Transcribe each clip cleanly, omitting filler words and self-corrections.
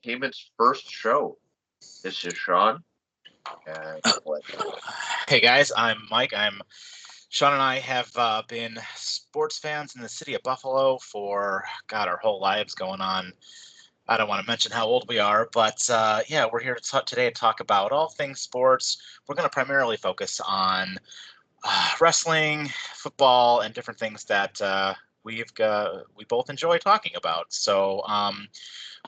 Heyman's first show. This is Sean. And what? Hey guys, I'm Mike. Sean and I have been sports fans in the city of Buffalo for our whole lives going on. I don't want to mention how old we are, but yeah, we're here today to talk about all things sports. We're going to primarily focus on wrestling, football, and different things that we both enjoy talking about. So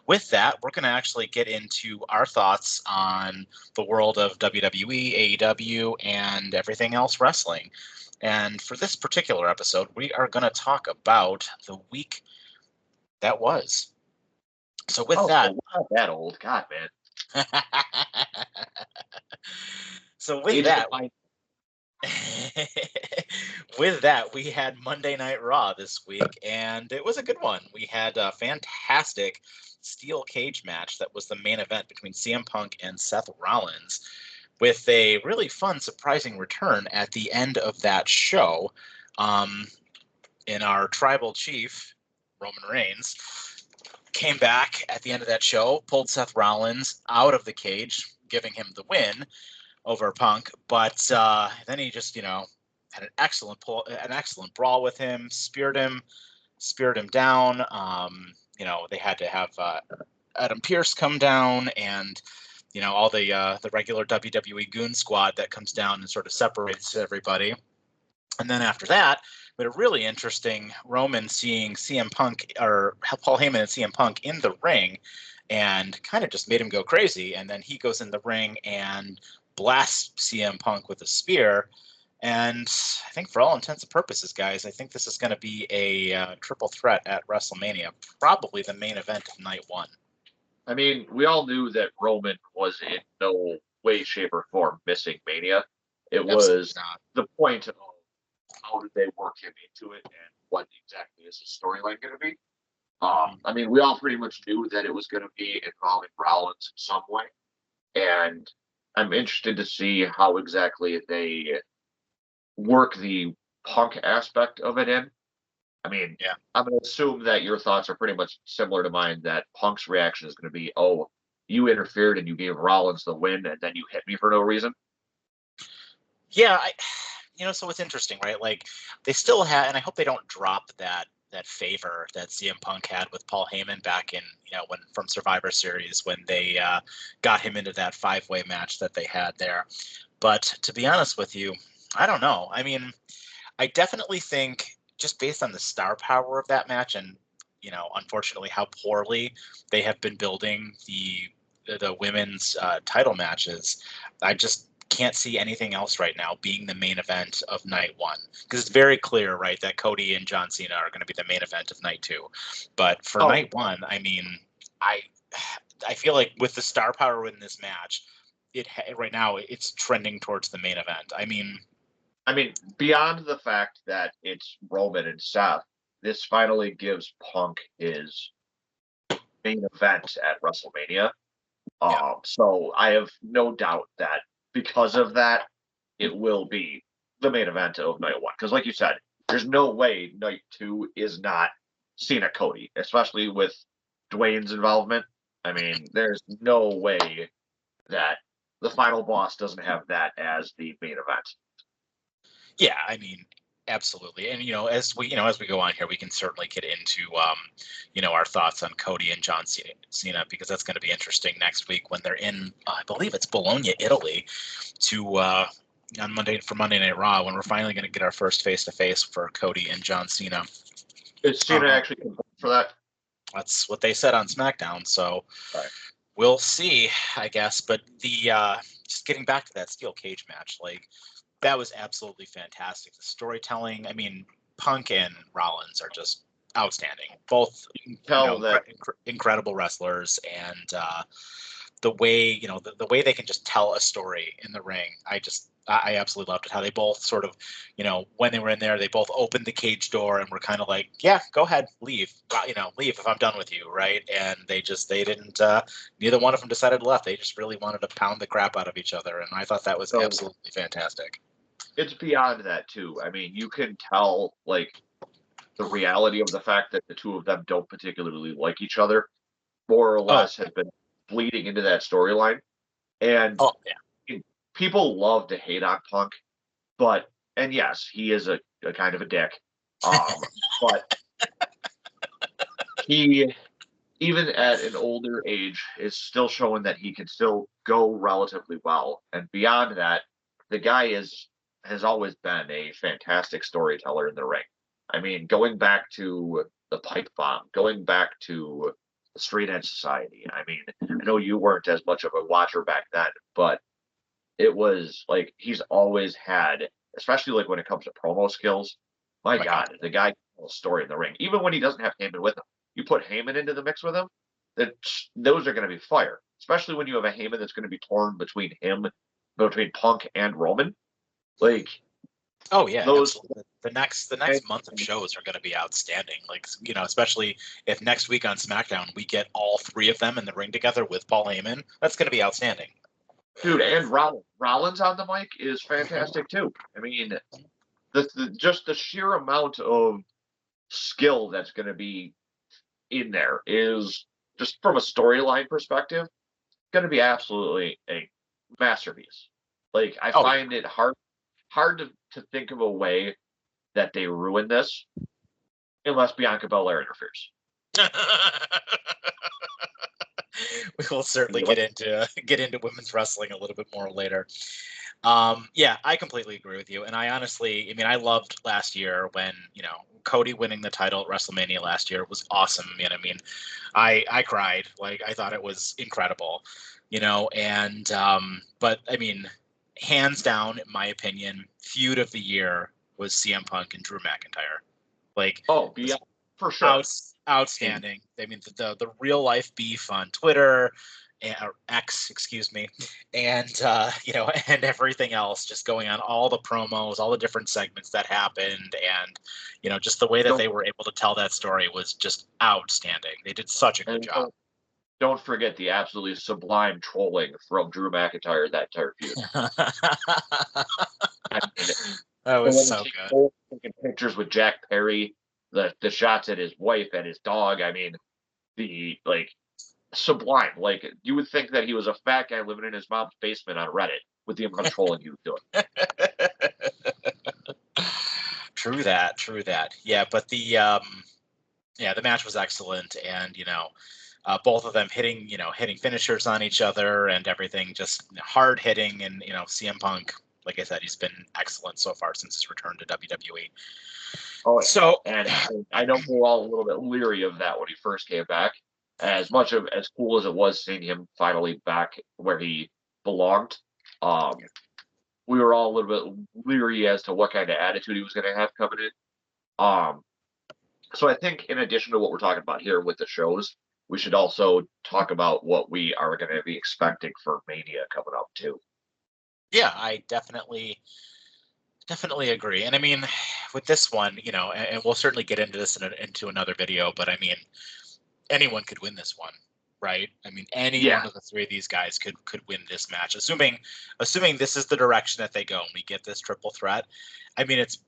with that, we're going to actually get into our thoughts on the world of WWE, AEW, and everything else wrestling. And for this particular episode, we are going to talk about the week that was. So with that, So we're not that old. God, man. so with Age that, defying. with that, we had Monday Night Raw this week, and it was a good one. We had a fantastic steel cage match that was the main event between CM Punk and Seth Rollins, with a really fun, surprising return at the end of that show. In our tribal chief, Roman Reigns, came back at the end of that show, pulled Seth Rollins out of the cage, giving him the win over Punk. But then he just, had an excellent brawl with him, speared him down. They had to have Adam Pearce come down, and all the regular WWE goon squad that comes down and sort of separates everybody. And then after that, we had a really interesting Roman seeing CM Punk or Paul Heyman and CM Punk in the ring, and kind of just made him go crazy. And then he goes in the ring and blasts CM Punk with a spear. And I think for all intents and purposes, guys, I think this is going to be a triple threat at WrestleMania, probably the main event of night one. I mean, we all knew that Roman was in no way, shape, or form missing Mania. It was the point of how did they work him into it and what exactly is his storyline going to be. I mean, we all pretty much knew that it was going to be involving Rollins in some way. And I'm interested to see how exactly they work the Punk aspect of it in. I mean, Yeah. I'm going to assume that your thoughts are pretty much similar to mine, that Punk's reaction is going to be, oh, you interfered and you gave Rollins the win and then you hit me for no reason. Yeah, so it's interesting, right? Like, they still have, and I hope they don't drop that favor that CM Punk had with Paul Heyman back in, when from Survivor Series, when they got him into that 5-way match that they had there. But to be honest with you, I don't know. I mean, I definitely think, just based on the star power of that match, and unfortunately how poorly they have been building the women's title matches, I just can't see anything else right now being the main event of night one, because it's very clear, right, that Cody and John Cena are going to be the main event of night two. But for night one, I mean, I feel like with the star power in this match, right now it's trending towards the main event. I mean, beyond the fact that it's Roman and Seth, this finally gives Punk his main event at WrestleMania. So I have no doubt that because of that, it will be the main event of night one. Because, like you said, there's no way night two is not Cena Cody, especially with Dwayne's involvement. I mean, there's no way that the final boss doesn't have that as the main event. Yeah, I mean, absolutely. And as we go on here, we can certainly get into our thoughts on Cody and John Cena, because that's going to be interesting next week when they're in, I believe it's Bologna, Italy, to on Monday Night Raw, when we're finally going to get our first face-to-face for Cody and John Cena. Is Cena actually confirmed for that? That's what they said on SmackDown. So right. We'll see, I guess. But the just getting back to that steel cage match, like, that was absolutely fantastic. The storytelling, I mean, Punk and Rollins are just outstanding. Both incredible wrestlers, and the way the way they can just tell a story in the ring. I absolutely loved it. How they both sort of, when they were in there, they both opened the cage door and were kind of like, yeah, go ahead, leave, leave if I'm done with you, right? And they didn't. Neither one of them decided to left. They just really wanted to pound the crap out of each other, and I thought that was absolutely fantastic. It's beyond that too. I mean, you can tell like the reality of the fact that the two of them don't particularly like each other, more or less, has been bleeding into that storyline. And Oh yeah. people love to hate on Punk, and yes, he is a kind of a dick. But he, even at an older age, is still showing that he can still go relatively well. And beyond that, the guy has always been a fantastic storyteller in the ring. I mean, going back to the pipe bomb, going back to the Straight Edge Society. I mean, I know you weren't as much of a watcher back then, but it was like he's always had, especially like when it comes to promo skills. My My God, the guy can tell a story in the ring. Even when he doesn't have Heyman with him, you put Heyman into the mix with him, that those are going to be fire. Especially when you have a Heyman that's going to be torn between Punk and Roman. Like Oh yeah, those, absolutely. The next month of shows are going to be outstanding. Like especially if next week on SmackDown we get all three of them in the ring together with Paul Heyman, that's going to be outstanding. dude, and Rollins on the mic is fantastic too. I mean, just the sheer amount of skill that's going to be in there is, just from a storyline perspective, going to be absolutely a masterpiece. Like I Oh yeah. find it hard to think of a way that they ruin this unless Bianca Belair interferes. We will certainly What? get into women's wrestling a little bit more later. Yeah, I completely agree with you. And I honestly, I mean, I loved last year when, Cody winning the title at WrestleMania last year was awesome. And I mean, I cried. Like, I thought it was incredible, but I mean, hands down, in my opinion, feud of the year was CM Punk and Drew McIntyre. Like, Oh, yeah, for sure. outstanding. I mean, the real life beef on Twitter, or X, excuse me, and and everything else just going on, all the promos, all the different segments that happened, and just the way that Don't, they were able to tell that story was just outstanding. They did such a good and job. don't forget the absolutely sublime trolling from Drew McIntyre that entire feud. I mean, That was so good. taking pictures with Jack Perry, the shots at his wife and his dog. I mean, the sublime. Like you would think that he was a fat guy living in his mom's basement on Reddit with the amount of trolling he was doing. True that. True that. Yeah, but the match was excellent, and both of them hitting finishers on each other and everything, just hard hitting, and CM Punk, like I said, he's been excellent so far since his return to WWE. Oh, So, and I know we're all a little bit leery of that when he first came back. As much of as cool as it was seeing him finally back where he belonged, um, we were all a little bit leery as to what kind of attitude he was going to have coming in. So I think in addition to what we're talking about here with the shows, we should also talk about what we are going to be expecting for Mania coming up too. yeah, I definitely agree. And I mean, with this one, and we'll certainly get into this into another video, but I mean, anyone could win this one, right? I mean, any Yeah. one of the three of these guys could win this match, assuming this is the direction that they go and we get this triple threat. I mean, it's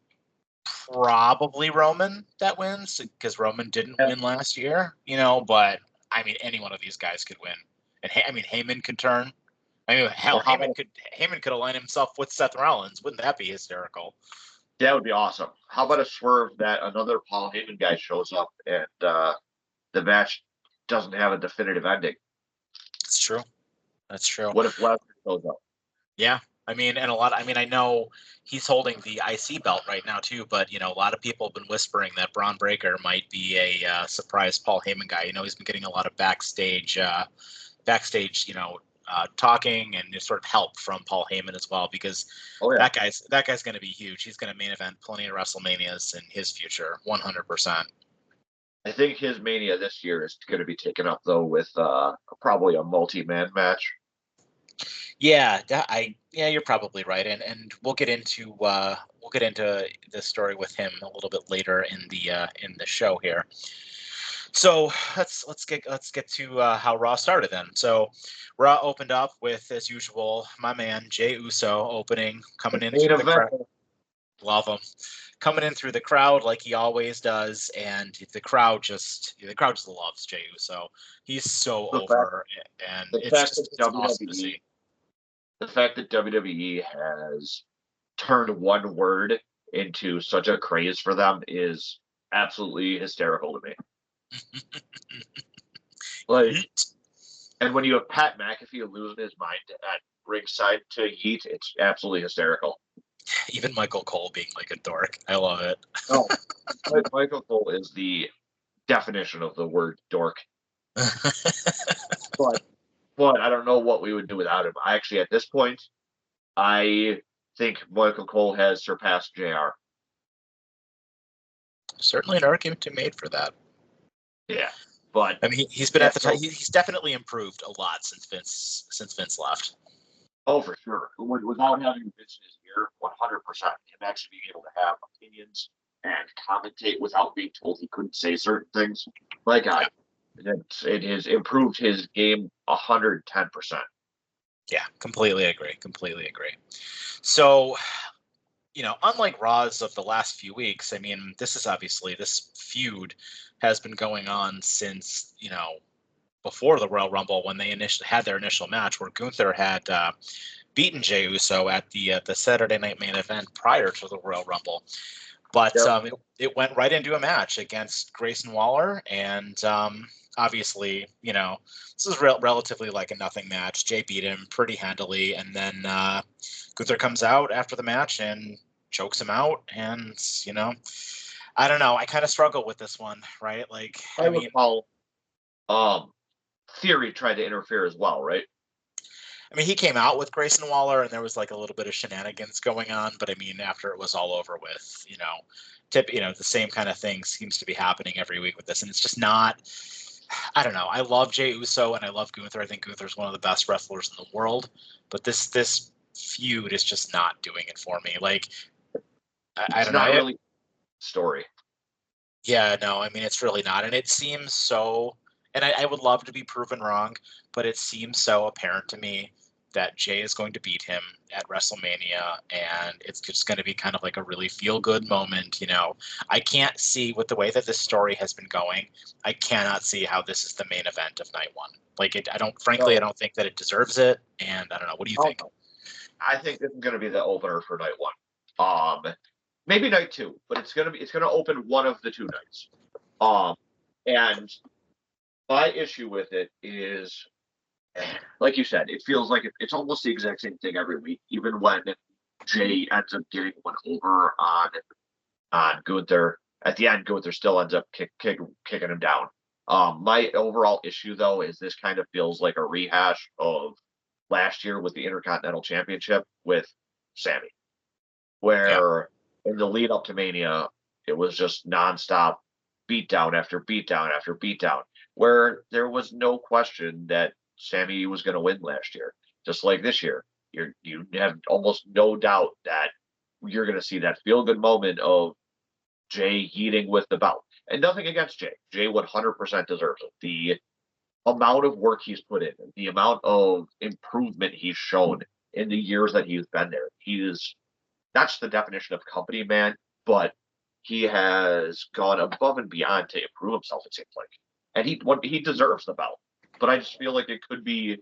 probably Roman that wins because Roman didn't win last year, but I mean, any one of these guys could win. And I mean, Heyman could turn. I mean, hell, Heyman could align himself with Seth Rollins. Wouldn't that be hysterical? That would be awesome. How about a swerve that another Paul Heyman guy shows up and the match doesn't have a definitive ending? It's true. That's true. What if Lesnar shows up? Yeah. I mean, and I know he's holding the IC belt right now too, but a lot of people have been whispering that Braun Breaker might be a surprise Paul Heyman guy. He's been getting a lot of backstage, talking and sort of help from Paul Heyman as well, because that guy's going to be huge. He's going to main event plenty of WrestleManias in his future, 100%. I think his Mania this year is going to be taken up though with probably a multi-man match. Yeah, you're probably right, and we'll get into the story with him a little bit later in the show here. So let's get to how Raw started then. So Raw opened up with, as usual, my man Jey Uso coming in through the crowd. Love him. Coming in through the crowd like he always does, and the crowd just loves Jey Uso. He's so The over, and the it's fact just that it's awesome to WWE see. the fact that WWE has turned one word into such a craze for them is absolutely hysterical to me. Like, Yeet. and when you have Pat McAfee losing his mind at ringside to Yeet, it's absolutely hysterical. Even Michael Cole being like a dork. I love it. Oh, Michael Cole is the definition of the word dork. But I don't know what we would do without him. I actually, at this point, I think Michael Cole has surpassed JR. Certainly an argument to be made for that. Yeah, but I mean, he's been yeah, at the top. He's definitely improved a lot since Vince left. oh, for sure. Without having Vince in his ear, 100%. Him actually being able to have opinions and commentate without being told he couldn't say certain things. My God, it has improved his game 110%. Yeah, completely agree. Completely agree. So, unlike Raws of the last few weeks, I mean, this feud has been going on since, before the Royal Rumble when they initially had their initial match where Gunther had beaten Jey Uso at the Saturday Night Main Event prior to the Royal Rumble. But Yep. it went right into a match against Grayson Waller, and obviously, this is relatively like a nothing match. Jay beat him pretty handily, and then Gunther comes out after the match and chokes him out, and I don't know. I kind of struggle with this one, right? Like, I recall Theory tried to interfere as well, right? I mean, he came out with Grayson Waller, and there was like a little bit of shenanigans going on. But I mean, after it was all over with, the same kind of thing seems to be happening every week with this, and it's just not. I don't know. I love Jey Uso and I love Gunther. I think Gunther's one of the best wrestlers in the world, but this feud is just not doing it for me. Like, I It's don't know. not really story. Yeah, no, I mean, it's really not. And it seems so, and I would love to be proven wrong, but it seems so apparent to me that Jay is going to beat him at WrestleMania, and it's just going to be kind of like a really feel good moment. I can't see with the way that this story has been going, I cannot see how this is the main event of night one. Like, frankly, I So, don't think that it deserves it. And I don't know. What do you think? I think this is going to be the opener for night one. Maybe night two, but it's going to open one of the two nights. And my issue with it is, like you said, it feels like it's almost the exact same thing every week. Even when Jay ends up getting one over on Gunther, at the end Gunther still ends up kicking him down. My overall issue though is this kind of feels like a rehash of last year with the Intercontinental Championship with Sammy, Yeah. where in the lead up to Mania, it was just nonstop beatdown after beatdown after beatdown, where there was no question that Sammy was going to win last year. Just like this year, you have almost no doubt that you're going to see that feel good moment of Jay eating with the belt. And nothing against Jay. Jay 100% deserves it. The amount of work he's put in, the amount of improvement he's shown in the years that he's been there, that's the definition of company man, but he has gone above and beyond to improve himself, it seems like. And he deserves the belt. But I just feel like it could be,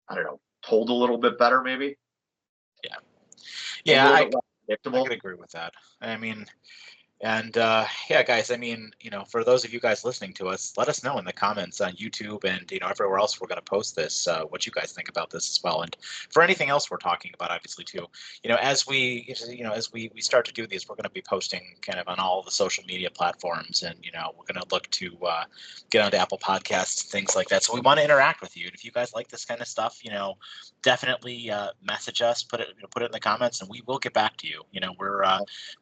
I don't know, told a little bit better, maybe. Yeah. A Yeah. little I bit less predictable. could agree with that. I mean, and yeah, guys, I mean, for those of you guys listening to us, let us know in the comments on YouTube and, everywhere else we're going to post this, what you guys think about this as well. And for anything else we're talking about, obviously, too, as we start to do these, we're going to be posting kind of on all the social media platforms. And, we're going to look to get onto Apple Podcasts and things like that. So we want to interact with you. And if you guys like this kind of stuff, definitely message us, put it in the comments, and we will get back to you. We're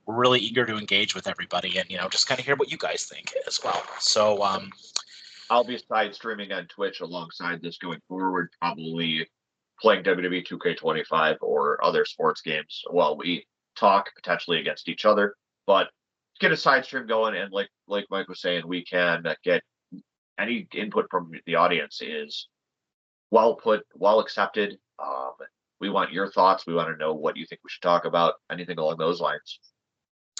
really eager to engage with everybody and just kind of hear what you guys think as well. So I'll be side streaming on Twitch alongside this going forward, probably playing WWE 2K25 or other sports games while we talk potentially against each other. But get a side stream going, and like Mike was saying, we can get any input from the audience is well put, well accepted. We want your thoughts. We want to know what you think we should talk about. Anything along those lines.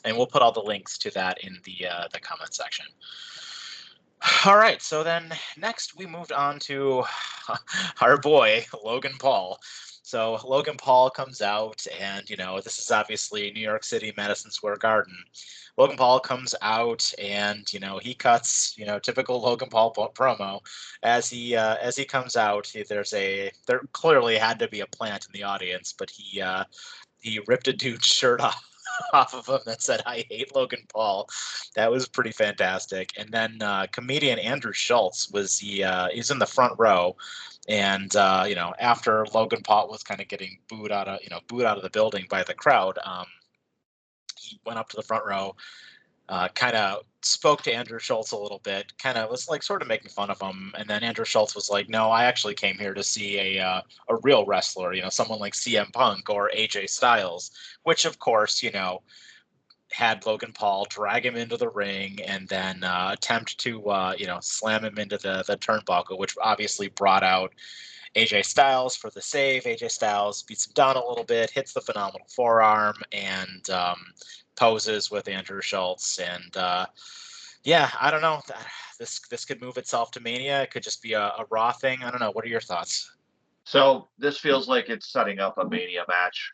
And we'll put all the links to that in the comment section. All right, so then next we moved on to our boy Logan Paul. So Logan Paul comes out, and this is obviously New York City, Madison Square Garden. Logan Paul comes out, and he cuts typical Logan Paul promo as he comes out. There clearly had to be a plant in the audience, but he ripped a dude's shirt off of him that said "I hate Logan Paul." That was pretty fantastic. And then comedian Andrew Schultz he's in the front row, and after Logan Paul was kind of getting booed out of the building by the crowd, he went up to the front row, kind of spoke to Andrew Schultz a little bit, kind of was like sort of making fun of him. And then Andrew Schultz was like, "No, I actually came here to see a real wrestler, someone like CM Punk or AJ Styles," which of course, had Logan Paul drag him into the ring and then attempt to, slam him into the turnbuckle, which obviously brought out AJ Styles for the save. AJ Styles beats him down a little bit, hits the phenomenal forearm, and poses with Andrew Schultz. And I don't know. This could move itself to Mania. It could just be a Raw thing. I don't know. What are your thoughts? So this feels like it's setting up a Mania match.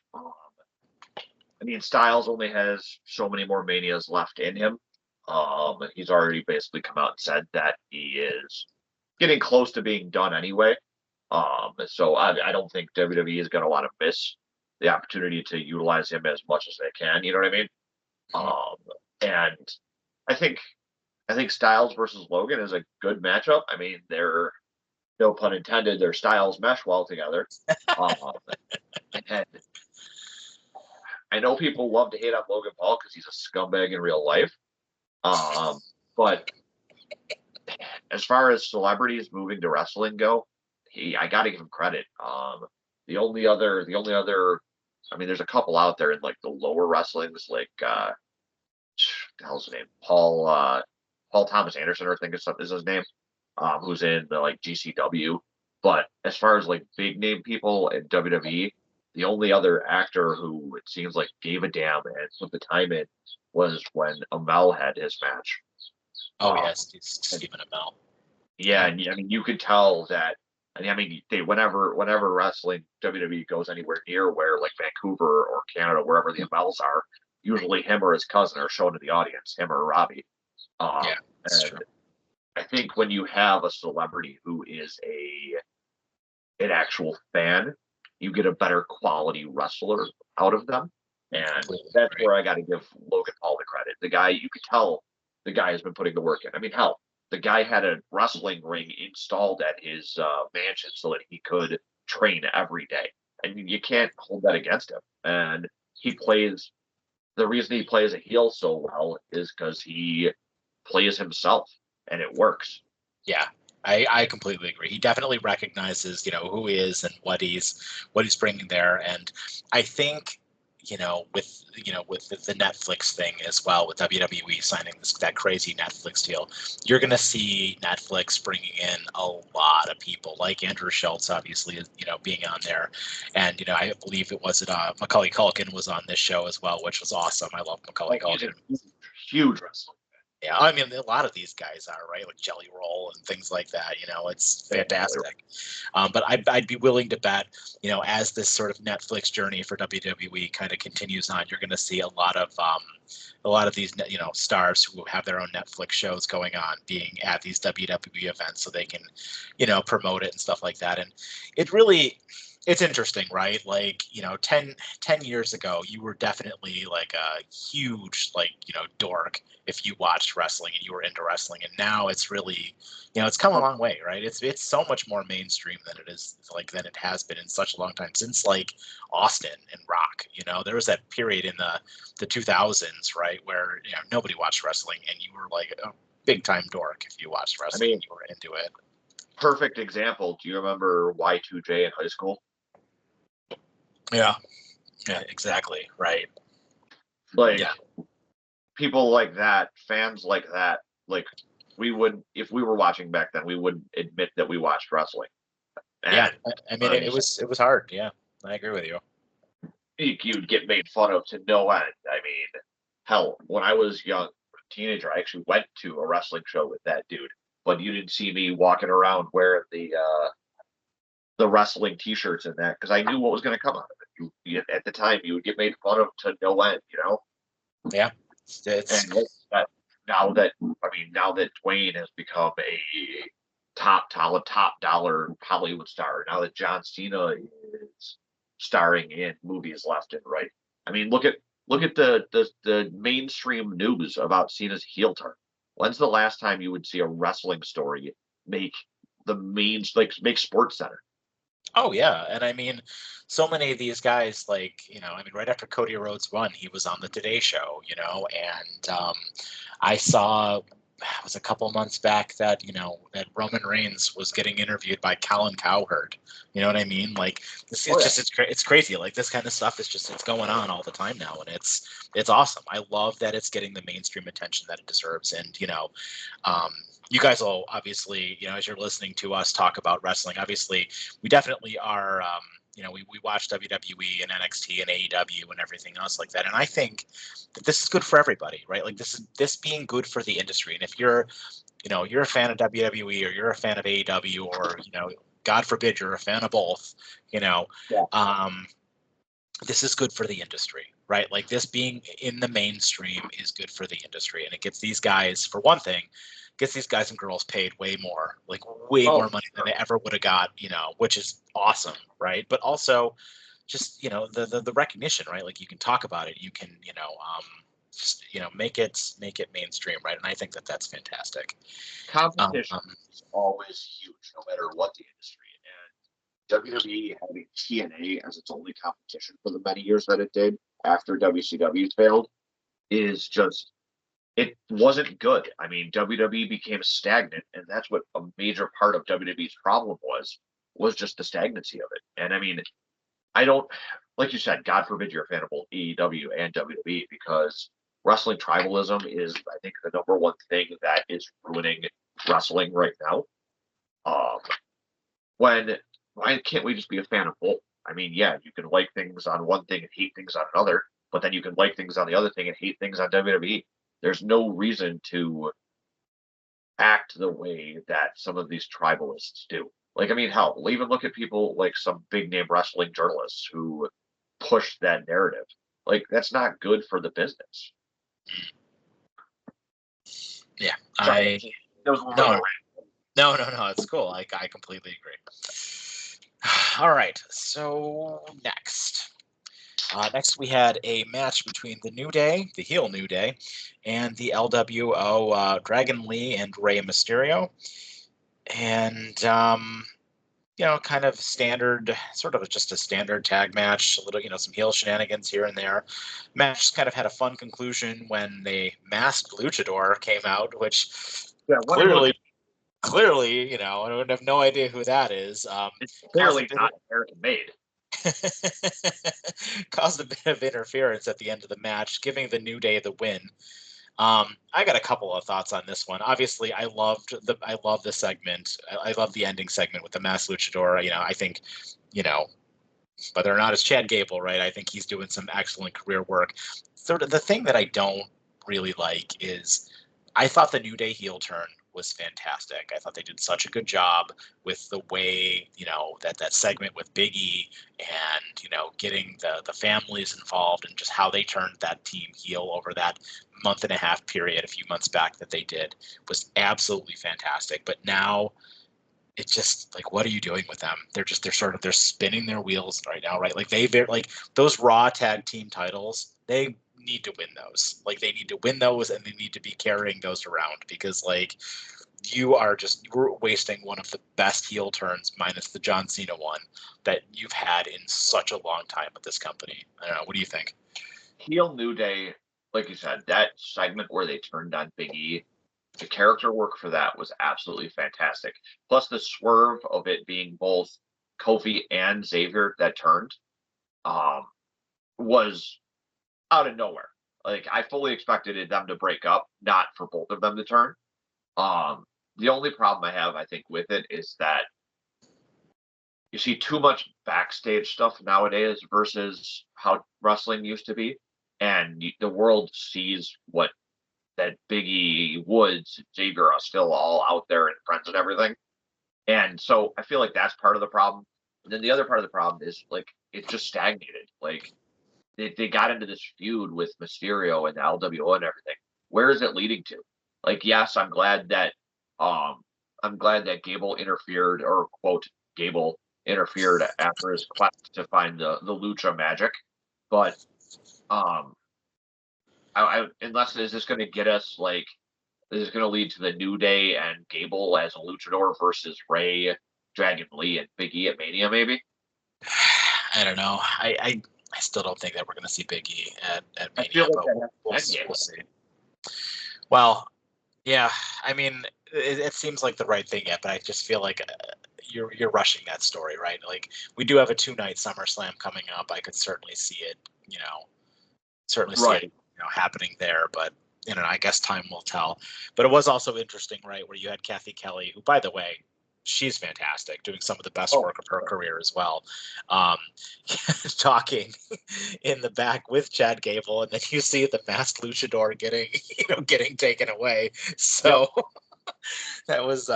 I mean, Styles only has so many more Manias left in him. He's already basically come out and said that he is getting close to being done anyway. So I don't think WWE is going to want to miss the opportunity to utilize him as much as they can. You know what I mean? And I think Styles versus Logan is a good matchup. I mean, they're, no pun intended, their styles mesh well together. And I know people love to hate on Logan Paul because he's a scumbag in real life. But as far as celebrities moving to wrestling go, I got to give him credit. The only other, I mean, there's a couple out there in like the lower wrestlings, like what the hell's his name? Paul Thomas Anderson, I think is his name. Who's in the like GCW. But as far as like big name people in WWE, the only other actor who it seems like gave a damn and put the time in was when Amell had his match. Oh yes, Stephen Amell. Yeah, and I mean you could tell that. I mean, whenever wrestling WWE goes anywhere near where like Vancouver or Canada, wherever the Amells are, usually him or his cousin are shown to the audience, him or Robbie. Yeah, that's true. I think when you have a celebrity who is an actual fan, you get a better quality wrestler out of them. And that's where I got to give Logan Paul the credit. The guy, you could tell the guy has been putting the work in. I mean, hell, the guy had a wrestling ring installed at his mansion so that he could train every day. And you can't hold that against him. And the reason he plays a heel so well is because he plays himself and it works. Yeah, I completely agree. He definitely recognizes, who he is and what he's bringing there. And I think, with the Netflix thing as well, with WWE signing that crazy Netflix deal, you're going to see Netflix bringing in a lot of people like Andrew Schultz, obviously, being on there. And, I believe Macaulay Culkin was on this show as well, which was awesome. I love Macaulay Culkin. Huge wrestler. Yeah, I mean, a lot of these guys are, right? Like Jelly Roll and things like that. It's fantastic. But I'd be willing to bet, as this sort of Netflix journey for WWE kind of continues on, you're going to see a lot of these, stars who have their own Netflix shows going on, being at these WWE events, so they can, promote it and stuff like that. And it's interesting, right? Like, 10 years ago, you were definitely like a huge, like, dork if you watched wrestling and you were into wrestling. And now it's really, it's come a long way, right? It's so much more mainstream than it has been in such a long time, since like Austin and Rock. There was that period in the 2000s, right, where nobody watched wrestling and you were like a big time dork if you watched wrestling and you were into it. Perfect example. Do you remember Y2J in high school? Yeah, exactly. Right. Like, people like that, fans like that, like, we would, if we were watching back then, we wouldn't admit that we watched wrestling. And, yeah, I mean, it was hard. Yeah, I agree with you. You'd get made fun of to no end. I mean, hell, when I was young, teenager, I actually went to a wrestling show with that dude. But you didn't see me walking around wearing the wrestling T-shirts and that because I knew what was going to come out of it. At the time, you would get made fun of to no end, you know. Yeah, And now that Dwayne has become a top dollar Hollywood star, now that John Cena is starring in movies left and right. I mean, look at the mainstream news about Cena's heel turn. When's the last time you would see a wrestling story make make Sports Center? Oh yeah, and I mean, so many of these guys, like I mean, right after Cody Rhodes won, he was on the Today Show, and I saw it was a couple months back that that Roman Reigns was getting interviewed by Colin Cowherd. You know what I mean? Like this is just it's crazy. Like this kind of stuff is just it's going on all the time now, and it's awesome. I love that it's getting the mainstream attention that it deserves, and um, you guys will obviously, as you're listening to us talk about wrestling, obviously we definitely are, we watch WWE and NXT and AEW and everything else like that. And I think that this is good for everybody, right? Like this being good for the industry. And if you're a fan of WWE or you're a fan of AEW or, God forbid you're a fan of both, Yeah. this is good for the industry, right? Like this being in the mainstream is good for the industry. And it gets these guys, for one thing, gets these guys and girls paid way more, like way more money than they ever would have got, which is awesome, right? But also just, the recognition, right? Like you can talk about it, you can, just, make it mainstream, right? And I think that that's fantastic. Competition is always huge, no matter what the industry. And WWE having TNA as its only competition for the many years that it did after WCW failed is just it wasn't good. I mean, WWE became stagnant, and that's what a major part of WWE's problem was just the stagnancy of it. And I mean, I don't like you said, God forbid you're a fan of both AEW and WWE because wrestling tribalism is, I think, the number one thing that is ruining wrestling right now. Um, when why can't we just be a fan of both? I mean, yeah, you can like things on one thing and hate things on another, but then you can like things on the other thing and hate things on WWE. There's no reason to act the way that some of these tribalists do. Like, I mean, hell, we'll even look at people like some big name wrestling journalists who push that narrative. Like, that's not good for the business. Yeah, Sorry, that was a little bit no, it's cool. I completely agree. All right, so next we had a match between the New Day, the heel New Day, and the LWO Dragon Lee and Rey Mysterio. And, kind of standard, sort of just a standard tag match, a little, some heel shenanigans here and there. Match just kind of had a fun conclusion when the masked luchador came out, which clearly, I would have no idea who that is. it's clearly not American made. Caused a bit of interference at the end of the match, giving the New Day the win. I got a couple of thoughts on this one. Obviously, I love the segment. I love the ending segment with the masked luchador. I think, whether or not it's Chad Gable, right? I think he's doing some excellent career work. Sort of the thing that I don't really like is I thought the New Day heel turn was fantastic. I thought they did such a good job with the way, that segment with Big E and, getting the families involved and just how they turned that team heel over that month and a half period a few months back that they did was absolutely fantastic. But now it's just like, what are you doing with them? They're spinning their wheels right now, right? Like like those Raw tag team titles, they need to win those. Like they need to win those and they need to be carrying those around because like you're wasting one of the best heel turns minus the John Cena one that you've had in such a long time with this company. I don't know. What do you think? Heel New Day, like you said, that segment where they turned on Big E, the character work for that was absolutely fantastic. Plus the swerve of it being both Kofi and Xavier that turned was out of nowhere. Like I fully expected them to break up, not for both of them to turn. The only problem I have, I think, with it is that you see too much backstage stuff nowadays versus how wrestling used to be. and the world sees what that Biggie Woods, Xavier are still all out there and friends and everything. And so I feel like that's part of the problem. And then the other part of the problem is like it just stagnated. Like they got into this feud with Mysterio and the LWO and everything. Where is it leading to? Like, yes, I'm glad that Gable interfered, or quote Gable interfered after his quest to find the Lucha magic. But unless is this going to get us like, is this going to lead to the New Day and Gable as a luchador versus Ray, Dragon Lee, and Big E at Mania? Maybe. I don't know. I still don't think that we're going to see Big E at I Mania, feel like but that we'll see. Well, yeah. I mean, it seems like the right thing yet, but I just feel like you're rushing that story, right? Like we do have a 2-night SummerSlam coming up. I could certainly see it, see it, happening there, but I guess time will tell. But it was also interesting, right, where you had Kathy Kelly, who, by the way, she's fantastic, doing some of the best work of her career as well. Talking in the back with Chad Gable, and then you see the masked luchador getting taken away. So that was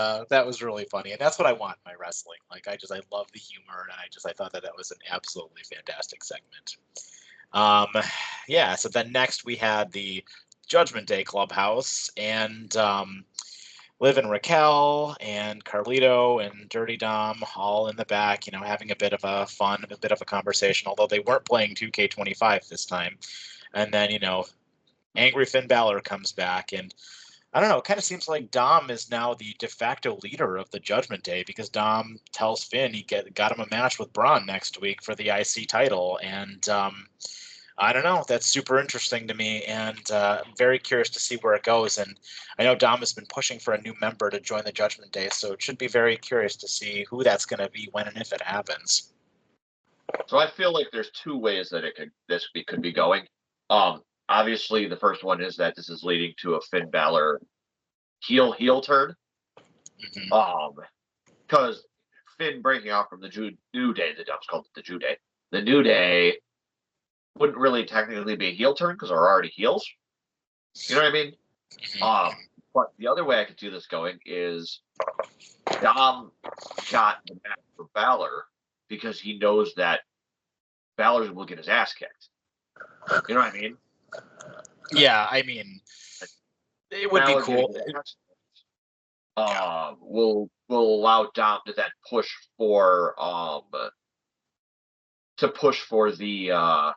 really funny, and that's what I want in my wrestling. Like I love the humor, and I thought that was an absolutely fantastic segment. So then next we had the Judgment Day Clubhouse, and Liv and Raquel and Carlito and Dirty Dom all in the back, having a bit of a fun, a bit of a conversation, although they weren't playing 2K25 this time. And then, Angry Finn Balor comes back, and I don't know, it kind of seems like Dom is now the de facto leader of the Judgment Day, because Dom tells Finn he got him a match with Braun next week for the IC title, and I don't know. That's super interesting to me, and very curious to see where it goes. And I know Dom has been pushing for a new member to join the Judgment Day, so it should be very curious to see who that's going to be, when and if it happens. So I feel like there's two ways that this could be going. Obviously, the first one is that this is leading to a Finn Balor heel turn. Mm-hmm. Because Finn breaking off from the New Day, the Dom's called it the New Day. The New Day wouldn't really technically be a heel turn because they're already heels. You know what I mean? Mm-hmm. But the other way I could see this going is Dom got the match for Balor because he knows that Balor will get his ass kicked. You know what I mean? Yeah, I mean, it would be cool. Will allow Dom to then push for the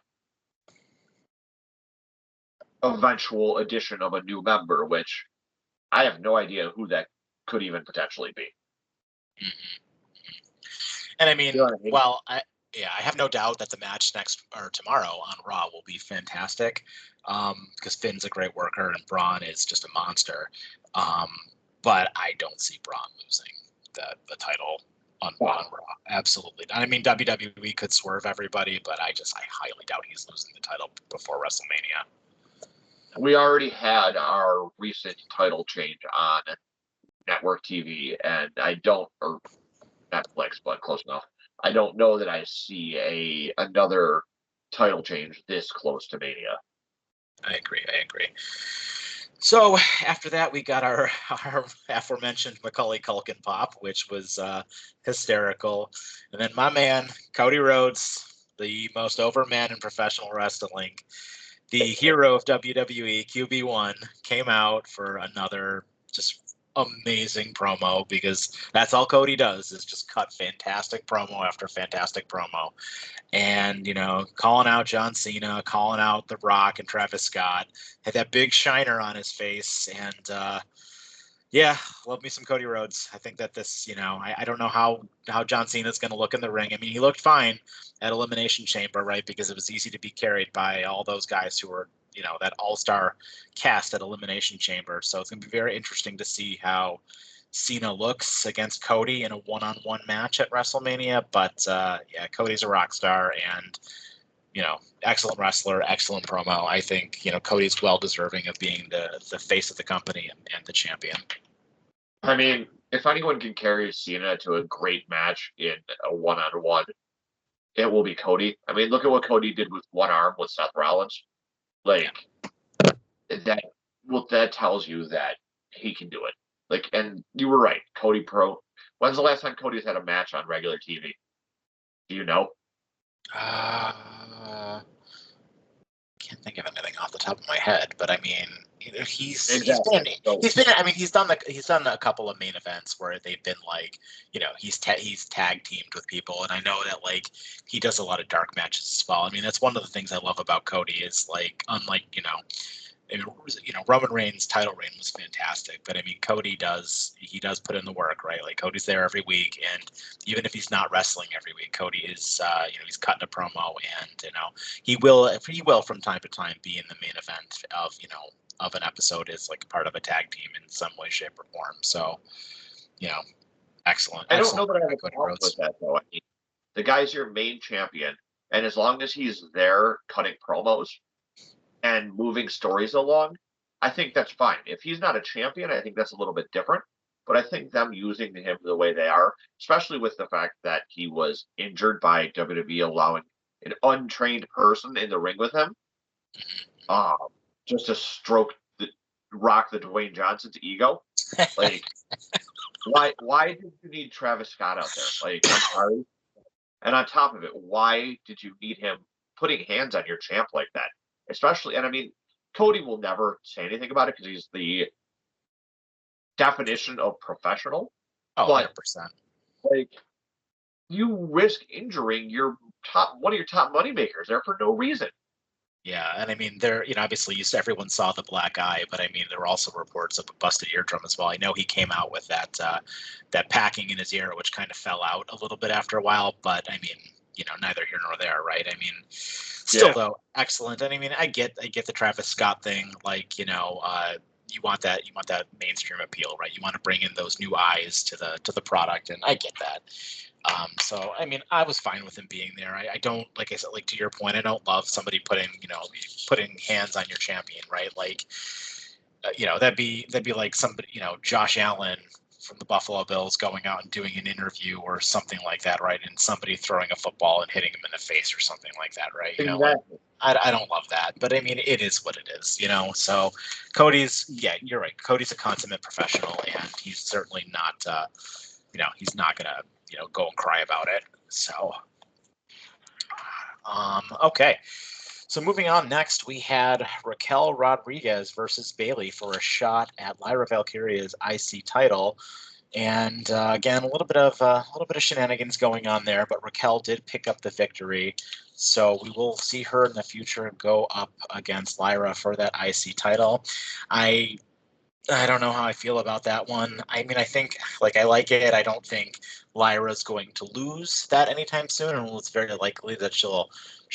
eventual addition of a new member, which I have no idea who that could even potentially be. Mm-hmm. And I mean, you know what I mean? Well, I have no doubt that the match tomorrow on Raw will be fantastic, because Finn's a great worker and Braun is just a monster. But I don't see Braun losing the title on Raw. Absolutely not. I mean, WWE could swerve everybody, but I highly doubt he's losing the title before WrestleMania. We already had our recent title change on network TV, and or Netflix, but close enough. I don't know that I see another title change this close to Mania. I agree. So after that, we got our aforementioned Macaulay Culkin pop, which was hysterical. And then my man, Cody Rhodes, the most over man in professional wrestling, the hero of WWE, QB1, came out for another just amazing promo, because that's all Cody does, is just cut fantastic promo after fantastic promo. And, calling out John Cena, calling out The Rock and Travis Scott, had that big shiner on his face. And, love me some Cody Rhodes. I think that this, I don't know how John Cena's going to look in the ring. I mean, he looked fine at Elimination Chamber, right? Because it was easy to be carried by all those guys who were, that all-star cast at Elimination Chamber. So it's going to be very interesting to see how Cena looks against Cody in a one-on-one match at WrestleMania. But Cody's a rock star, and excellent wrestler, excellent promo. I think Cody's well deserving of being the face of the company and the champion. I mean, if anyone can carry Cena to a great match in a one-on-one, it will be Cody. I mean, look at what Cody did with one arm with Seth Rollins. Like that. Well, that tells you that he can do it. Like, and you were right, Cody Pro. When's the last time Cody's had a match on regular TV? Do you know? Can't think of anything off the top of my head, but I mean, he's Exactly. been I mean, he's done a couple of main events where they've been like, he's tag teamed with people, and I know that like he does a lot of dark matches as well. I mean, that's one of the things I love about Cody is like, unlike Roman Reigns' title reign was fantastic, but I mean, Cody does put in the work, right? Like Cody's there every week, and even if he's not wrestling every week, Cody is, he's cutting a promo, and he will from time to time be in the main event of an episode as like part of a tag team in some way, shape, or form. So, excellent. I don't know that I have a Cody problem Rhodes. with that though. I mean, the guy's your main champion, and as long as he's there cutting promos and moving stories along, I think that's fine. If he's not a champion, I think that's a little bit different. But I think them using him the way they are, especially with the fact that he was injured by WWE allowing an untrained person in the ring with him, just to rock the Dwayne Johnson's ego. Like, why did you need Travis Scott out there? Like, I'm sorry. And on top of it, why did you need him putting hands on your champ like that? Especially, and I mean, Cody will never say anything about it because he's the definition of professional. Oh, but 100%. Like, you risk injuring one of your top money makers there for no reason. Yeah, and I mean, there, obviously, everyone saw the black eye, but I mean, there were also reports of a busted eardrum as well. I know he came out with that packing in his ear, which kind of fell out a little bit after a while, but I mean, neither here nor there, right? I mean, still though, excellent. And I mean, I get the Travis Scott thing, like, you want that mainstream appeal, right? You want to bring in those new eyes to the product, and I get that. So, I mean, I was fine with him being there. I don't, like I said, like to your point, I don't love somebody putting hands on your champion, right? Like, that'd be like somebody, Josh Allen from the Buffalo Bills going out and doing an interview or something like that, right? And somebody throwing a football and hitting him in the face or something like that, right? Exactly. I don't love that, but I mean, it is what it is, So Cody's, yeah, you're right. Cody's a consummate professional, and he's certainly not, he's not gonna, go and cry about it. So, okay. So moving on, next we had Raquel Rodriguez versus Bayley for a shot at Lyra Valkyria's IC title. And again, a little bit of shenanigans going on there, but Raquel did pick up the victory. So we will see her in the future go up against Lyra for that IC title. I don't know how I feel about that one. I mean, I think, like, I like it. I don't think Lyra's going to lose that anytime soon, and it's very likely that she'll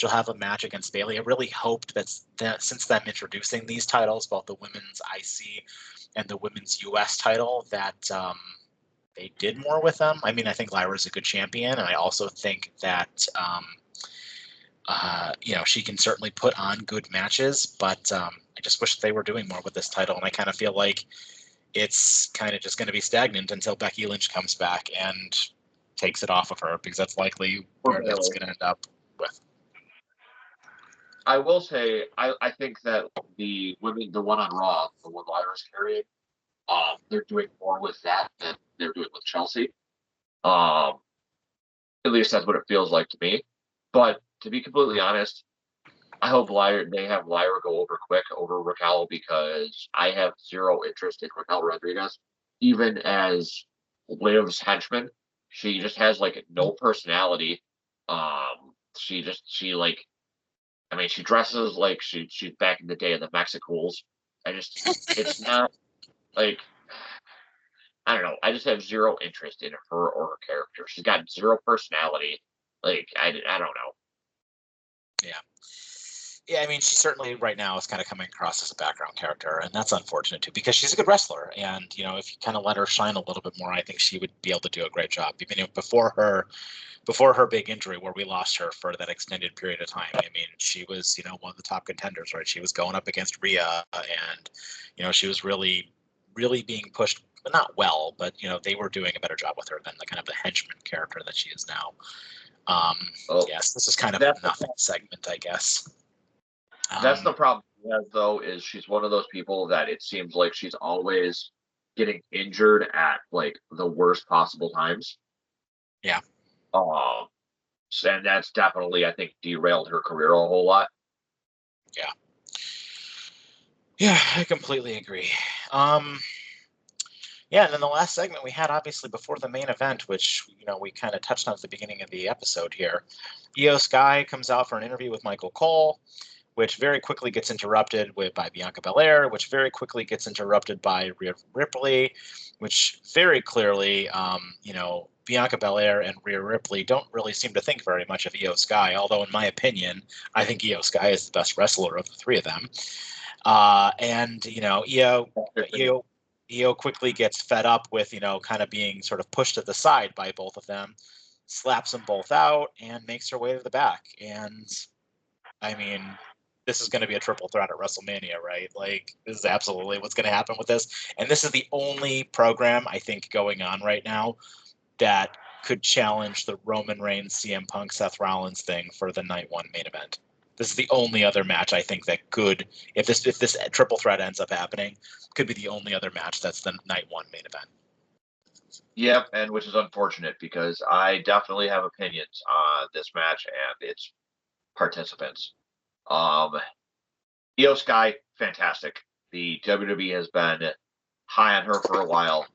have a match against Bayley. I really hoped that since them introducing these titles, both the women's IC and the women's US title, that they did more with them. I mean, I think Lyra's a good champion, and I also think that she can certainly put on good matches, but I just wish they were doing more with this title, and I kind of feel like it's kind of just going to be stagnant until Becky Lynch comes back and takes it off of her, because that's likely where that's going to end up with. I will say, I think that the women, the one on Raw, the one Lyra's carrying, they're doing more with that than they're doing with Chelsea. At least that's what it feels like to me. But to be completely honest, I hope they have Lyra go over Raquel, because I have zero interest in Raquel Rodriguez. Even as Liv's henchman, she just has like no personality. She dresses like she's back in the day of the Mexicools. It's not like, I don't know. I just have zero interest in her or her character. She's got zero personality. Like, I don't know. Yeah. Yeah, I mean, she certainly right now is kind of coming across as a background character, and that's unfortunate too, because she's a good wrestler. And if you kind of let her shine a little bit more, I think she would be able to do a great job. Even before her big injury, where we lost her for that extended period of time, I mean, she was one of the top contenders, right? She was going up against Rhea, and she was really, really being pushed, but not well, but they were doing a better job with her than the kind of the henchman character that she is now. Yes, this is kind of a nothing segment, I guess. That's the problem has, though, is she's one of those people that it seems like she's always getting injured at like the worst possible times. Yeah. Um, and that's definitely, I think, derailed her career a whole lot. Yeah. Yeah, I completely agree. Yeah, and then the last segment we had, obviously, before the main event, which, we kind of touched on at the beginning of the episode here. Io Sky comes out for an interview with Michael Cole, which very quickly gets interrupted by Bianca Belair, which very quickly gets interrupted by Rhea Ripley, which very clearly, Bianca Belair and Rhea Ripley don't really seem to think very much of Io Sky, although in my opinion, I think Io Sky is the best wrestler of the three of them. And Io quickly gets fed up with, kind of being sort of pushed to the side by both of them, slaps them both out, and makes her way to the back. And I mean, this is going to be a triple threat at WrestleMania, right? Like, this is absolutely what's going to happen with this. And this is the only program, I think, going on right now that could challenge the Roman Reigns, CM Punk, Seth Rollins thing for the night one main event. This is the only other match I think that could, if this triple threat ends up happening, could be the only other match that's the night one main event. Yep, and which is unfortunate because I definitely have opinions on this match and its participants. Io Sky, fantastic. The WWE has been high on her for a while.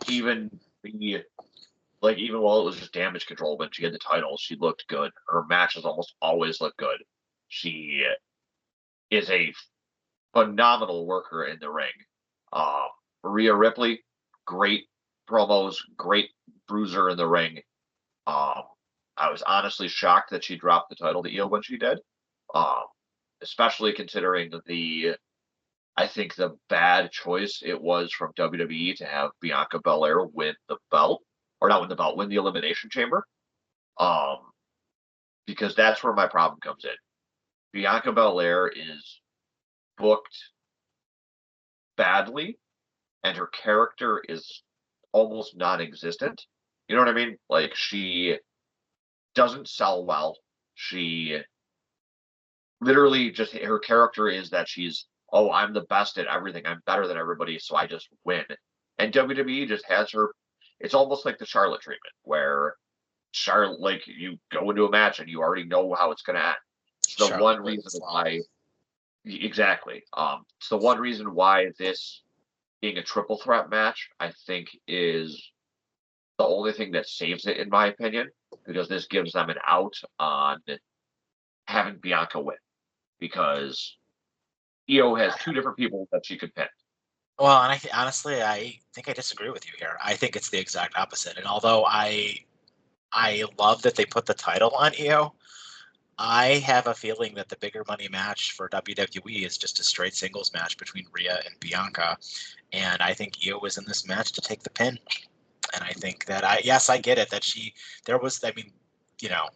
Even even while it was just Damage Control when she had the title, she looked good. Her matches almost always look good. She is a phenomenal worker in the ring. Rhea Ripley, great promos, great bruiser in the ring. I was honestly shocked that she dropped the title to Io when she did, um, especially considering I think the bad choice it was from WWE to have Bianca Belair win the belt, or not win the belt, win the Elimination Chamber, um, because that's where my problem comes in. Bianca Belair is booked badly, and her character is almost non-existent. You know what I mean? Like, she doesn't sell well. She literally just, her character is that she's, oh, I'm the best at everything. I'm better than everybody, so I just win. And WWE just has her. It's almost like the Charlotte treatment, where Charlotte, like, you go into a match and you already know how it's going to end. It's the Charlotte one wins reason long. why. Exactly. It's the one reason why this being a triple threat match, I think, is the only thing that saves it, in my opinion, because this gives them an out on having Bianca win. Because Io has two different people that she could pick. Well, and honestly, I think I disagree with you here. I think it's the exact opposite. And although I love that they put the title on Io, I have a feeling that the bigger money match for WWE is just a straight singles match between Rhea and Bianca. And I think Io was in this match to take the pin. And I think that I get it that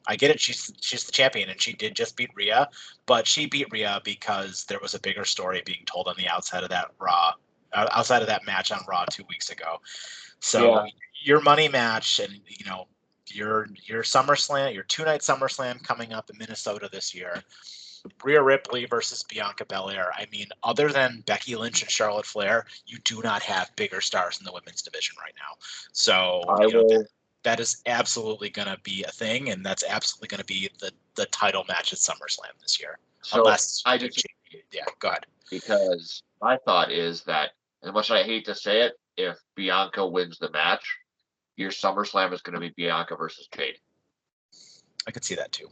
I get it. She's the champion and she did just beat Rhea, but she beat Rhea because there was a bigger story being told on the outside of that outside of that match on Raw 2 weeks ago. So your money match and your SummerSlam, your 2-night SummerSlam coming up in Minnesota this year. Rhea Ripley versus Bianca Belair. I mean, other than Becky Lynch and Charlotte Flair, you do not have bigger stars in the women's division right now. So that is absolutely going to be a thing, and that's absolutely going to be the title match at SummerSlam this year. So unless I just go ahead. Because my thought is that, as much as I hate to say it, if Bianca wins the match, your SummerSlam is going to be Bianca versus Jade. I could see that too.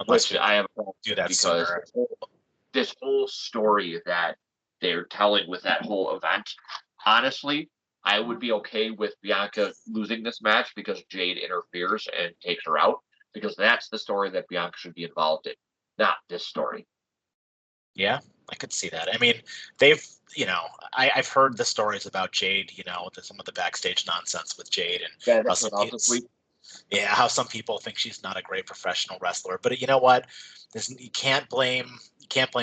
Unless I have a do that because sooner. This whole story that they're telling with that whole event, honestly, I would be okay with Bianca losing this match because Jade interferes and takes her out, because that's the story that Bianca should be involved in, not this story. Yeah, I could see that. I mean, they've, I've heard the stories about Jade, some of the backstage nonsense with Jade and how some people think she's not a great professional wrestler. But you know what? You can't blame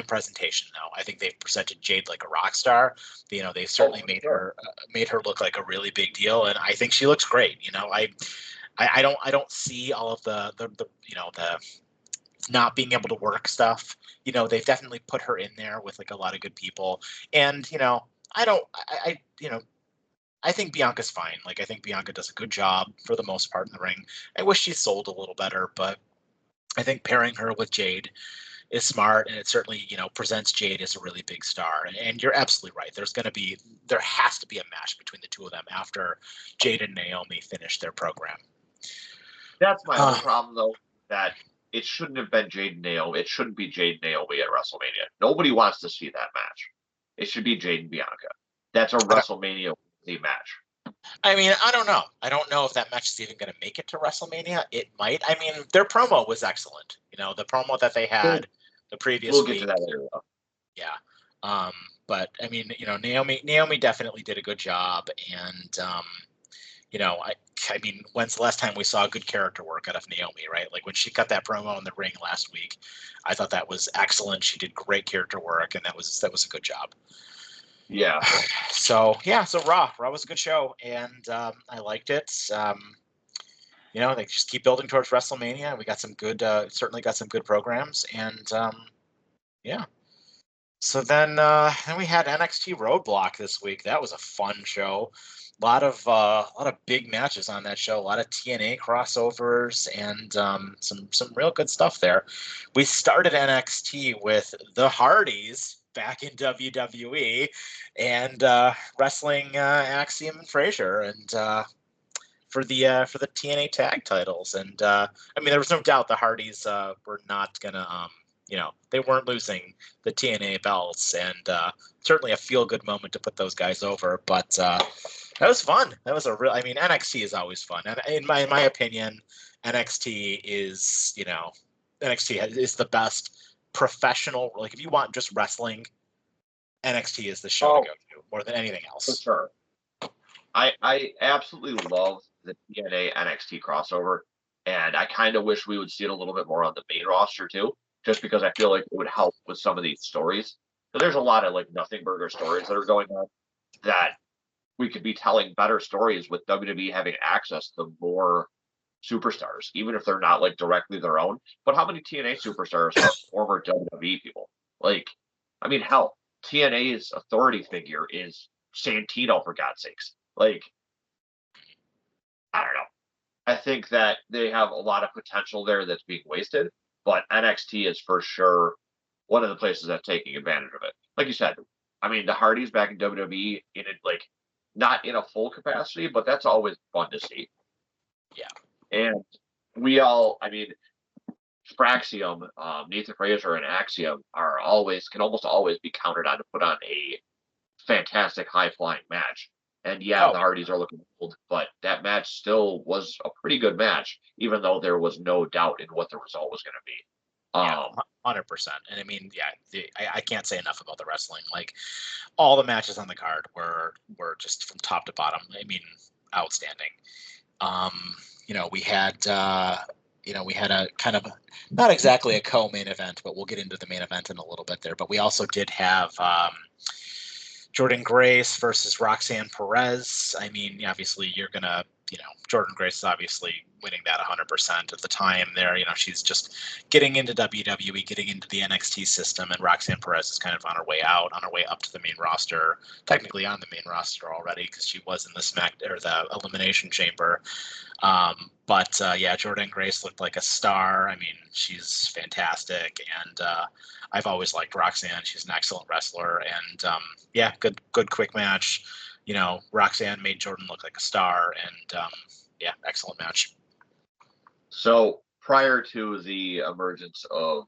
presentation though. I think they've presented Jade like a rock star. They've certainly made her look like a really big deal, and I think she looks great. I don't see all of the not being able to work stuff. They've definitely put her in there with like a lot of good people. And, I think Bianca's fine. Like, I think Bianca does a good job for the most part in the ring. I wish she sold a little better, but I think pairing her with Jade is smart, and it certainly, presents Jade as a really big star. And you're absolutely right. There has to be a match between the two of them after Jade and Naomi finish their program. That's my other problem, though, that it shouldn't have been Jade and Naomi. It shouldn't be Jade and Naomi at WrestleMania. Nobody wants to see that match. It should be Jade and Bianca. That's a WrestleMania match. I mean, I don't know. I don't know if that match is even going to make it to WrestleMania. It might. I mean, their promo was excellent. The promo that they had the previous week. We'll get to that later, though. Yeah. But I mean, Naomi definitely did a good job, and I mean, when's the last time we saw good character work out of Naomi, right? Like when she cut that promo in the ring last week, I thought that was excellent. She did great character work, and that was a good job. Yeah. So Raw was a good show, and I liked it. They just keep building towards WrestleMania. We got some good, certainly got some good programs, and yeah. So then we had NXT Roadblock this week. That was a fun show. A lot of big matches on that show. A lot of TNA crossovers and some real good stuff there. We started NXT with the Hardys back in WWE and wrestling Axiom and Frazier and for the TNA tag titles. And I mean, there was no doubt the Hardys were not gonna they weren't losing the TNA belts, and certainly a feel good moment to put those guys over. But that was fun. That was NXT is always fun, and in my opinion, NXT is NXT is the best professional. Like if you want just wrestling, NXT is the show to go to more than anything else. For sure. I absolutely love the TNA NXT crossover, and I kind of wish we would see it a little bit more on the main roster too, just because I feel like it would help with some of these stories. So there's a lot of like nothing burger stories that are going on that we could be telling better stories with WWE having access to more superstars, even if they're not like directly their own. But how many TNA superstars are former WWE people? Like, I mean, hell, TNA's authority figure is Santino, for God's sakes. Like, I don't know. I think that they have a lot of potential there that's being wasted, but NXT is for sure one of the places that's taking advantage of it. Like you said, I mean, the Hardys back in WWE in it, like, not in a full capacity, but that's always fun to see. Yeah. And we all, I mean, Fraxium, Nathan Frazier, and Axiom can almost always be counted on to put on a fantastic high flying match. And the Hardys are looking old, but that match still was a pretty good match, even though there was no doubt in what the result was going to be. 100%. And I mean, I can't say enough about the wrestling. Like all the matches on the card were just from top to bottom. I mean, outstanding. We had a kind of not exactly a co-main event, but we'll get into the main event in a little bit there. But we also did have Jordynne Grace versus Roxanne Perez. I mean, obviously you're going to, Jordynne Grace is obviously winning that 100% at the time there. She's just getting into WWE, getting into the NXT system, and Roxanne Perez is kind of on her way out, on her way up to the main roster, technically on the main roster already because she was in the Elimination Chamber. But Jordynne Grace looked like a star. I mean, she's fantastic, and I've always liked Roxanne. She's an excellent wrestler, and good quick match. Roxanne made Jordynne look like a star, and excellent match. So prior to the emergence of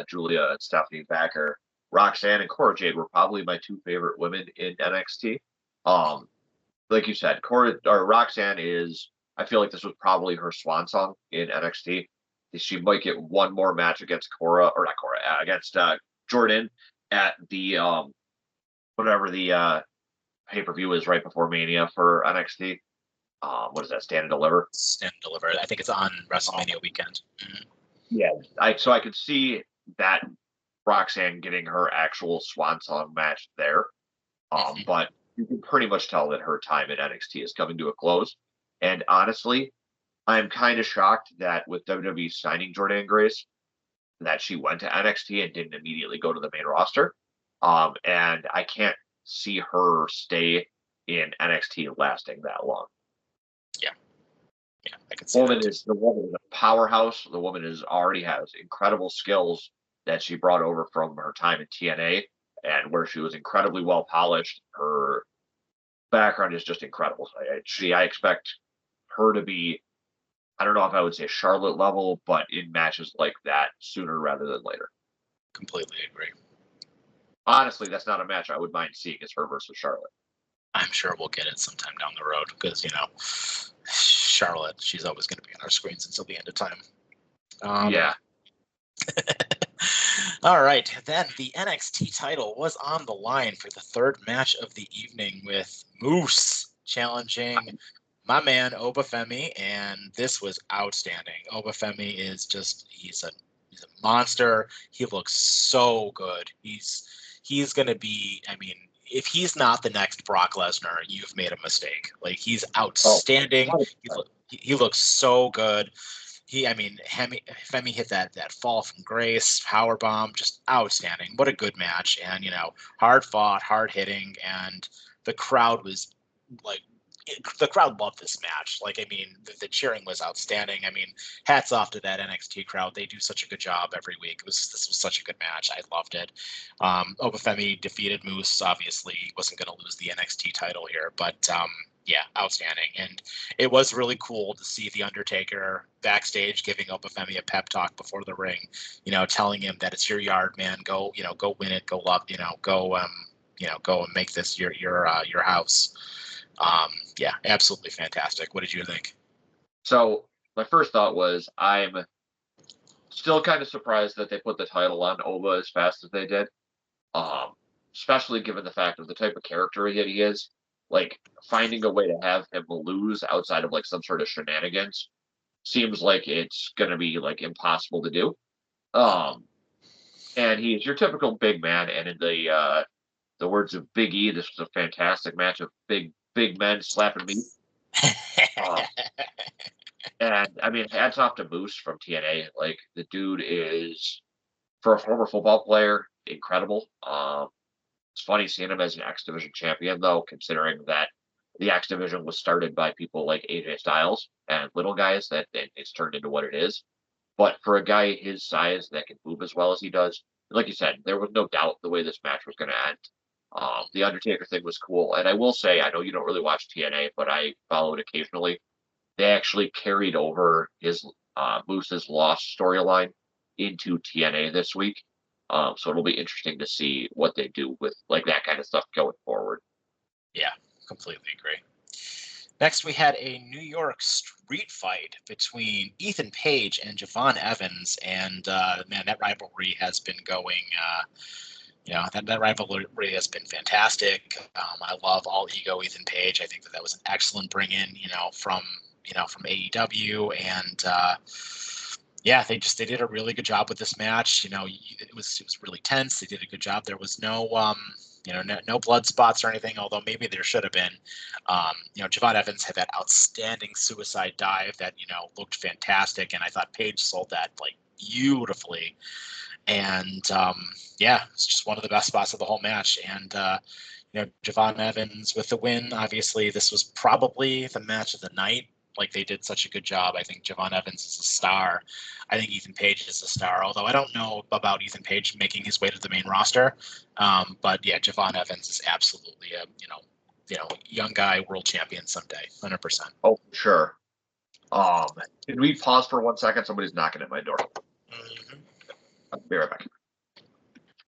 Julia and Stephanie Baker, Roxanne and Cora Jade were probably my two favorite women in NXT. Like you said, Roxanne is. I feel like this was probably her swan song in NXT. She might get one more match against against Jordynne at the whatever the pay-per-view is right before Mania for NXT. What is that? Stand and Deliver. Stand and Deliver. I think it's on WrestleMania weekend. Mm-hmm. Yeah, I could see that Roxanne getting her actual swan song match there. But you can pretty much tell that her time at NXT is coming to a close. And honestly, I'm kind of shocked that with WWE signing Jordynne Grace, that she went to NXT and didn't immediately go to the main roster. And I can't see her stay in NXT lasting that long. Yeah, I can see that. The woman is a powerhouse. The woman already has incredible skills that she brought over from her time in TNA, and where she was incredibly well polished. Her background is just incredible. I expect her to be, I don't know if I would say Charlotte level, but in matches like that sooner rather than later. Completely agree. Honestly, that's not a match I would mind seeing, is her versus Charlotte. I'm sure we'll get it sometime down the road because, Charlotte, she's always going to be on our screens until the end of time. Yeah. All right. Then the NXT title was on the line for the third match of the evening with Moose challenging my man Obafemi, and this was outstanding. Obafemi is he's a monster. He looks so good. He's going to be, if he's not the next Brock Lesnar, you've made a mistake. Like, he's outstanding. He looks so good. Femi hit that fall from grace, power bomb, just outstanding. What a good match. And, hard fought, hard hitting. And the crowd was like, the crowd loved this match. The cheering was outstanding. Hats off to that NXT crowd. They do such a good job every week. This was such a good match. I loved it. Obafemi defeated Moose. Obviously, he wasn't going to lose the NXT title here, but yeah, outstanding. And it was really cool to see The Undertaker backstage giving Obafemi a pep talk before the ring, telling him that it's your yard, man. Go win it. Go love, go and make this your house. Yeah, absolutely fantastic. What did you think? So my first thought was, I'm still kind of surprised that they put the title on Oba as fast as they did. Especially given the fact of the type of character that he is. Like, finding a way to have him lose outside of like some sort of shenanigans seems like it's gonna be like impossible to do. And he's your typical big man, and in the words of Big E, this was a fantastic match of big men slapping meat. And hats off to Moose from TNA. Like, the dude is, for a former football player, incredible. It's funny seeing him as an X Division champion, though, considering that the X Division was started by people like AJ Styles and little guys that it's turned into what it is. But for a guy his size that can move as well as he does, like you said, there was no doubt the way this match was going to end. The Undertaker thing was cool. And I will say, I know you don't really watch TNA, but I follow it occasionally. They actually carried over his Moose's Lost storyline into TNA this week. So it'll be interesting to see what they do with like that kind of stuff going forward. Yeah, completely agree. Next, we had a New York street fight between Ethan Page and Javon Evans, and man, that rivalry has been going. That rivalry has been fantastic. I love All Ego Ethan Page. I think that was an excellent bring in, from AEW, and yeah, they did a really good job with this match. It was really tense. They did a good job. There was no no blood spots or anything, although maybe there should have been. Javon Evans had that outstanding suicide dive that looked fantastic, and I thought Page sold that like beautifully. And yeah, it's just one of the best spots of the whole match. And Javon Evans with the win. Obviously, this was probably the match of the night. Like, they did such a good job. I think Javon Evans is a star. I think Ethan Page is a star, although I don't know about Ethan Page making his way to the main roster. But yeah, Javon Evans is absolutely a young guy world champion someday, 100%. Oh, for sure. Can we pause for 1 second? Somebody's knocking at my door. Mm-hmm. I'll be right back.